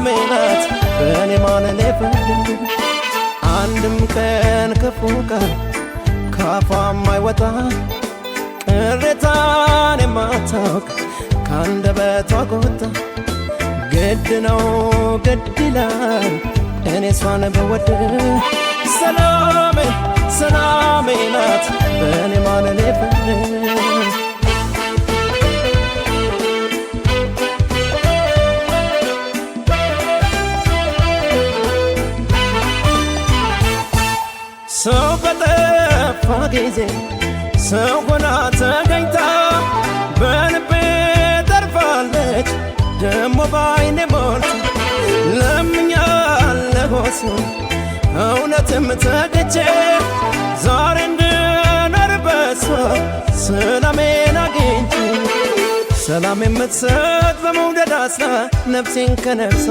ሰላሜ ናት በእኔ ማን ሊፈርድ አንድም ቀን ክፉ ቃል ካፏ ማይወጣ ቅሬታን የማታውቅ ካንደበቷ ከወጣ ግድ ነው ግድ ይላል እኔ እሷን ብወድ ሰላሜ ሰላሜ ናት በእኔ ማን ሊፈርድ ሰው በጠፋ ጊዜ ሰው ሆና ተገኝታ በልቤ ተርፋለች ደሞ ባይኔ ሞልታ ለምኛለሁ ሲሆን እውነትም ተገቼ ዛሬ እንድኖር በሷ ሰላሜን አግኝቼ ሰላም የምትሰጥ በመውደድ አስራ ነፍሴን ከነፍሷ